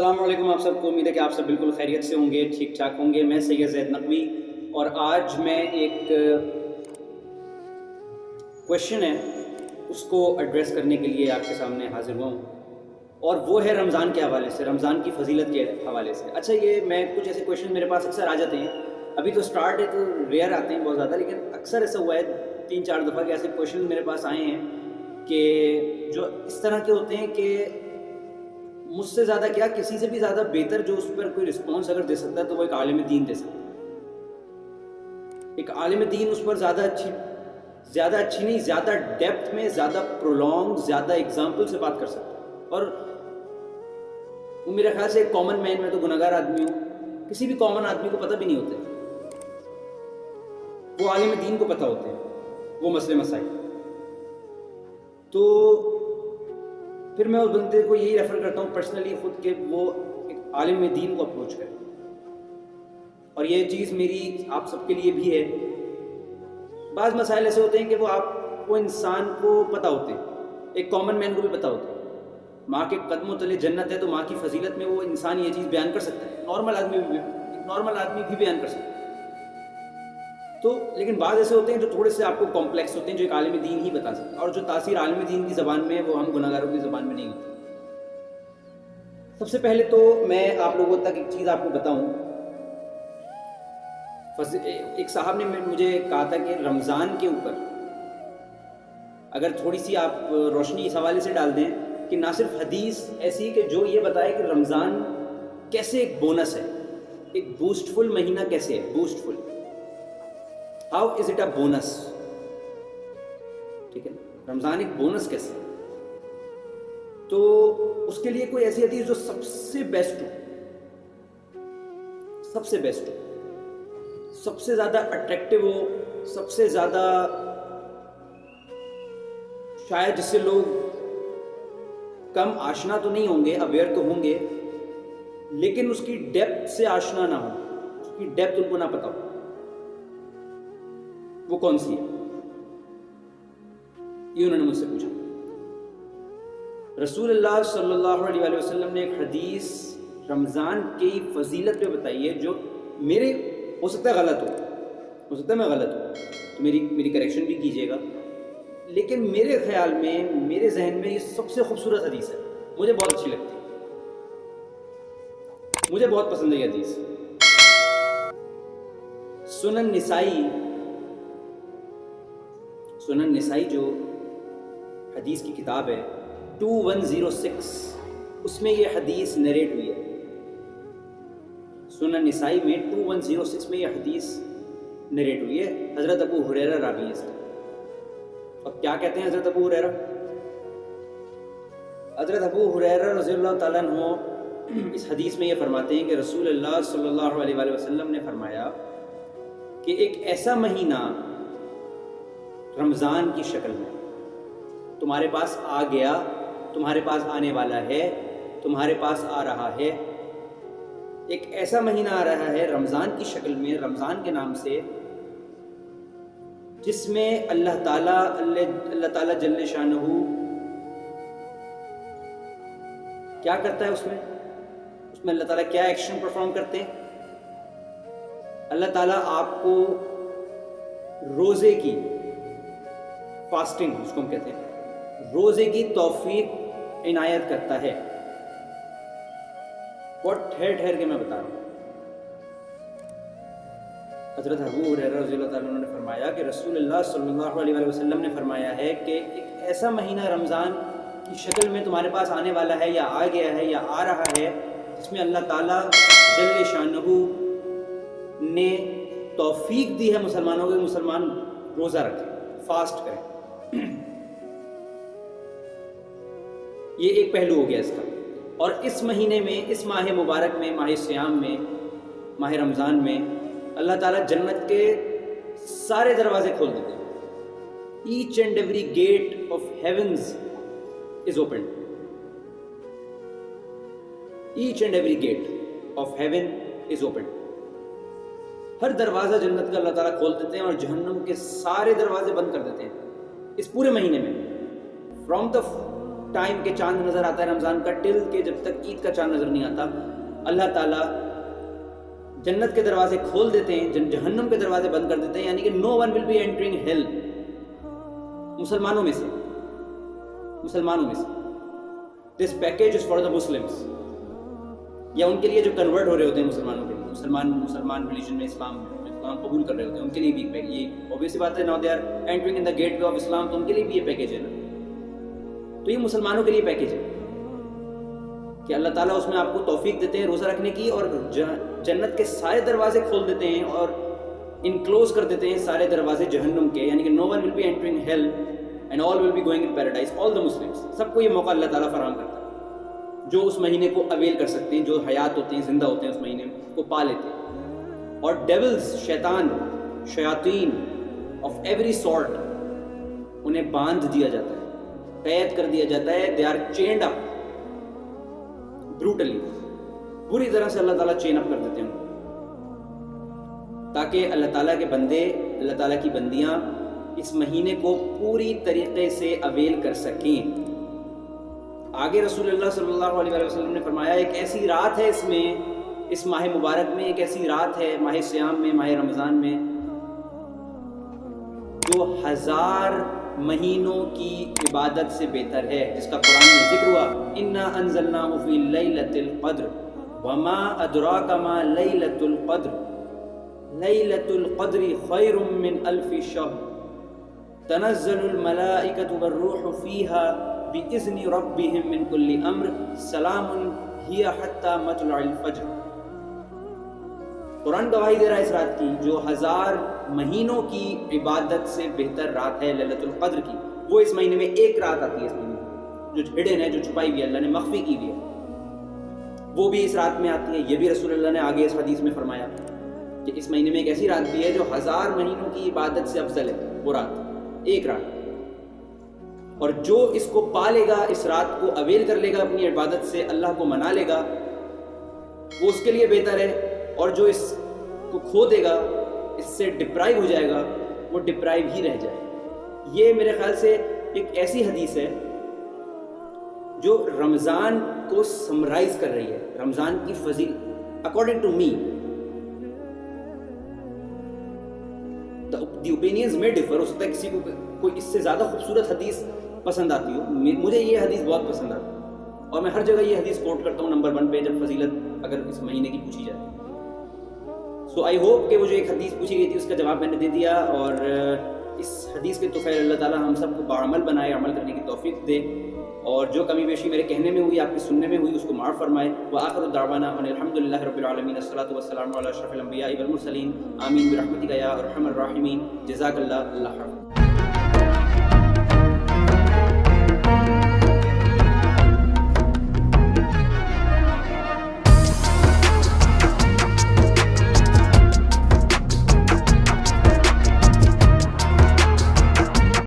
السلام علیکم آپ سب کو. امید ہے کہ آپ سب بالکل خیریت سے ہوں گے, ٹھیک ٹھاک ہوں گے. میں سید زید نقوی, اور آج میں ایک کویشچن ہے اس کو ایڈریس کرنے کے لیے آپ کے سامنے حاضر ہوا ہوں, اور وہ ہے رمضان کے حوالے سے, رمضان کی فضیلت کے حوالے سے. اچھا, یہ میں کچھ ایسے کویشچن میرے پاس اکثر آ جاتے ہیں, ابھی تو اسٹارٹ ہے تو ریئر آتے ہیں بہت زیادہ, لیکن اکثر ایسا ہوا ہے 3-4 دفعہ کہ ایسے کویشچن میرے پاس آئے ہیں کہ جو اس طرح کے ہوتے ہیں کہ مجھ سے زیادہ کیا, کسی سے بھی زیادہ بہتر جو اس پر کوئی رسپانس اگر دے سکتا ہے تو وہ ایک عالم دین دے سکتا ہے. ایک عالم دین اس پر زیادہ اچھی نہیں, زیادہ ڈیپتھ میں, زیادہ پرولونگ, زیادہ ایگزامپل سے بات کر سکتا ہے. اور وہ میرے خیال سے ایک کامن مین, میں تو گناہگار آدمی ہوں, کسی بھی کامن آدمی کو پتہ بھی نہیں ہوتے, وہ عالم دین کو پتہ ہوتے ہیں وہ مسئلے مسائل. تو پھر میں اس بندے کو یہی ریفر کرتا ہوں پرسنلی خود کہ وہ ایک عالم دین کو اپروچ کرے. اور یہ چیز میری آپ سب کے لیے بھی ہے. بعض مسائل ایسے ہوتے ہیں کہ وہ آپ کو انسان کو پتہ ہوتے ہیں, ایک کامن مین کو بھی پتہ ہوتا ہے. ماں کے قدموں تلے جنت ہے, تو ماں کی فضیلت میں وہ انسان یہ چیز بیان کر سکتا ہے, نارمل آدمی بھی بیان کر سکتا ہے. تو لیکن بعض ایسے ہوتے ہیں جو تھوڑے سے آپ کو کمپلیکس ہوتے ہیں, جو ایک عالم دین ہی بتا سکتا ہے, اور جو تاثیر عالم دین کی زبان میں وہ ہم گناہگاروں کی زبان میں نہیں ہوتی. سب سے پہلے تو میں آپ لوگوں تک ایک چیز آپ کو بتاؤں. ایک صاحب نے مجھے کہا تھا کہ رمضان کے اوپر اگر تھوڑی سی آپ روشنی اس حوالے سے ڈال دیں کہ نہ صرف حدیث ایسی کہ جو یہ بتائے کہ رمضان کیسے ایک بونس ہے, ایک بوسٹ فل مہینہ کیسے ہے, boost full, how is it a bonus. ٹھیک ہے, رمضان ایک بونس کیسے ہے, تو اس کے لیے کوئی ایسی حدیث جو سب سے بیسٹ ہو, سب سے بیسٹ ہو, سب سے زیادہ اٹریکٹیو ہو, سب سے زیادہ شاید جس سے لوگ کم آشنا تو نہیں ہوں گے, اویئر تو ہوں گے, لیکن اس کی ڈیپتھ سے آشنا نہ ہو, اس کی ڈیپتھ ان کو نہ پتا ہو, وہ کون سی ہے. یہ انہوں نے مجھ سے پوچھا. رسول اللہ صلی اللہ علیہ وسلم نے ایک حدیث رمضان کی فضیلت پہ بتائی ہے, جو میرے ہو سکتا ہے غلط ہو سکتا ہے میں غلط ہوں, تو میری کریکشن بھی کیجیے گا, لیکن میرے خیال میں, میرے ذہن میں یہ سب سے خوبصورت حدیث ہے. مجھے بہت اچھی لگتی ہے, مجھے بہت پسند ہے یہ حدیث. سنن نسائی جو حدیث کی کتاب ہے 2106, اس میں یہ حدیث نریٹ ہوئی ہے. سنن نسائی میں 2106 میں یہ حدیث نریٹ ہوئی ہے. حضرت ابو ہریرہ راوی ہے اس کا. اور کیا کہتے ہیں حضرت ابو ہریرہ؟ حضرت ابو ہریرہ رضی اللہ تعالیٰ عنہ اس حدیث میں یہ فرماتے ہیں کہ رسول اللہ صلی اللہ علیہ وسلم نے فرمایا کہ ایک ایسا مہینہ رمضان کی شکل میں تمہارے پاس آ گیا, تمہارے پاس آنے والا ہے, تمہارے پاس آ رہا ہے. ایک ایسا مہینہ آ رہا ہے رمضان کی شکل میں, رمضان کے نام سے, جس میں اللہ تعالیٰ جل شانہ کیا کرتا ہے. اس میں اللہ تعالیٰ کیا ایکشن پرفارم کرتے ہیں؟ اللہ تعالیٰ آپ کو روزے کی, فاسٹنگ اس کو ہم کہتے ہیں, روزے کی توفیق عنایت کرتا ہے. بہت ٹھہر کے میں بتا رہا ہوں. حضرت ابو ہریرہ رضی اللہ تعالیٰ عنہ نے فرمایا کہ رسول اللہ صلی اللہ علیہ وسلم نے فرمایا ہے کہ ایک ایسا مہینہ رمضان کی شکل میں تمہارے پاس آنے والا ہے, یا آ گیا ہے, یا آ رہا ہے, جس میں اللہ تعالیٰ جل شانہ نے توفیق دی ہے مسلمانوں کو, مسلمان روزہ رکھیں, فاسٹ کریں. یہ ایک پہلو ہو گیا اس کا. اور اس مہینے میں, اس ماہ مبارک میں, ماہ سیام میں, ماہ رمضان میں اللہ تعالیٰ جنت کے سارے دروازے کھول دیتے ہیں. Each and every gate of heavens is open. Each and every gate of heaven is open. ہر دروازہ جنت کا اللہ تعالیٰ کھول دیتے ہیں, اور جہنم کے سارے دروازے بند کر دیتے ہیں اس پورے مہینے میں. فرام دا ٹائم کے چاند نظر آتا ہے رمضان کا ٹل کہ جب تک عید کا چاند نظر نہیں آتا اللہ تعالیٰ جنت کے دروازے کھول دیتے ہیں، جہنم کے دروازے بند کر دیتے ہیں، یعنی کہ no one will be entering hell مسلمانوں میں سے this package is for the Muslims, یا ان کے لیے جو کنورٹ ہو رہے ہوتے ہیں مسلمانوں کے لیے، مسلمان ریلیجن میں اسلام قبول کر رہے ہوتے ہیں، ان کے لیے بھی یہ obvious بات ہے، now they are entering in the gateway of Islam, تو ان کے لیے بھی یہ پیکیج ہے نا. تو یہ مسلمانوں کے لیے پیکیج ہے کہ اللہ تعالیٰ اس میں آپ کو توفیق دیتے ہیں روزہ رکھنے کی، اور جنت کے سارے دروازے کھول دیتے ہیں اور انکلوز کر دیتے ہیں سارے دروازے جہنم کے، یعنی کہ no one will be entering hell and all will be going in paradise, all the Muslims. سب کو یہ موقع اللہ تعالیٰ فراہم کرتا ہے جو اس مہینے کو اویل کر سکتے ہیں، جو حیات ہوتے ہیں، زندہ ہوتے ہیں، اس مہینے کو پا لیتے ہیں. اور ڈیولز، شیاطین آف ایوری سارٹ، انہیں باندھ دیا جاتا ہے، قید کر دیا جاتا ہے. دے آر چینڈ اپ بروٹلی، بری طرح سے اللہ تعالیٰ چین اپ کر دیتے ہیں ان کو، تاکہ اللہ تعالیٰ کے بندے، اللہ تعالیٰ کی بندیاں اس مہینے کو پوری طریقے سے اویل کر سکیں. آگے رسول اللہ صلی اللہ علیہ وسلم نے فرمایا ایک ایسی رات ہے اس میں، اس ماہ مبارک میں، ایک ایسی رات ہے ماہ صیام میں، ماہ رمضان میں، جو 1000 مہینوں کی عبادت سے بہتر ہے، جس کا قرآن میں ذکر ہوا انا انزلناہ فی لیلۃ القدر وما ادراک ما لیلۃ القدر لیلۃ القدر خیر من الف شہر تنزل الملائکۃ والروح فیہا بإذن ربهم من کل امر سلام ہی حتی مطلع الفجر. قرآن گواہی دے رہا ہے اس رات کی جو 1000 مہینوں کی عبادت سے بہتر رات ہے للیلۃ القدر کی. وہ اس مہینے میں ایک رات آتی ہے اس مہینے میں جو ہڈن ہے، جو چھپائی ہوئی ہے، اللہ نے مخفی کی ہوئی ہے، وہ بھی اس رات میں آتی ہے. یہ بھی رسول اللہ نے آگے اس حدیث میں فرمایا کہ اس مہینے میں ایک ایسی رات بھی ہے جو 1000 مہینوں کی عبادت سے افضل ہے، وہ رات، ایک رات. اور جو اس کو پا لے گا، اس رات کو اویل کر لے گا اپنی عبادت سے، اللہ کو منا لے گا، وہ اس کے لیے بہتر ہے. اور جو اس کو کھو دے گا، اس سے ڈپرائیو ہو جائے گا، وہ ڈپرائیو ہی رہ جائے. یہ میرے خیال سے ایک ایسی حدیث ہے جو رمضان کو سمرائز کر رہی ہے، رمضان کی فضیلت according to me. The opinions میں ڈفر، ہو سکتا ہے کسی کو کوئی اس سے زیادہ خوبصورت حدیث پسند آتی ہو. مجھے یہ حدیث بہت پسند آتی ہے اور میں ہر جگہ یہ حدیث کوٹ کرتا ہوں نمبر 1 پہ جب فضیلت اگر اس مہینے کی پوچھی جائے. سو آئی ہوپ کہ وہ جو ایک حدیث پوچھی گئی تھی اس کا جواب میں نے دے دیا، اور اس حدیث کے توفیل اللہ تعالیٰ ہم سب کو بعمل بنائے، عمل کرنے کی توفیق دے، اور جو کمی بیشی میرے کہنے میں ہوئی، آپ کے سننے میں ہوئی، اس کو معاف فرمائے. وآخر دعوانا ان الحمد للہ رب العالمین، الصلاۃ والسلام علی اشرف الانبیاء والمرسلین، آمین برحمتک یا ارحم الراحمین. جزاک اللہ. اللہ حافظ.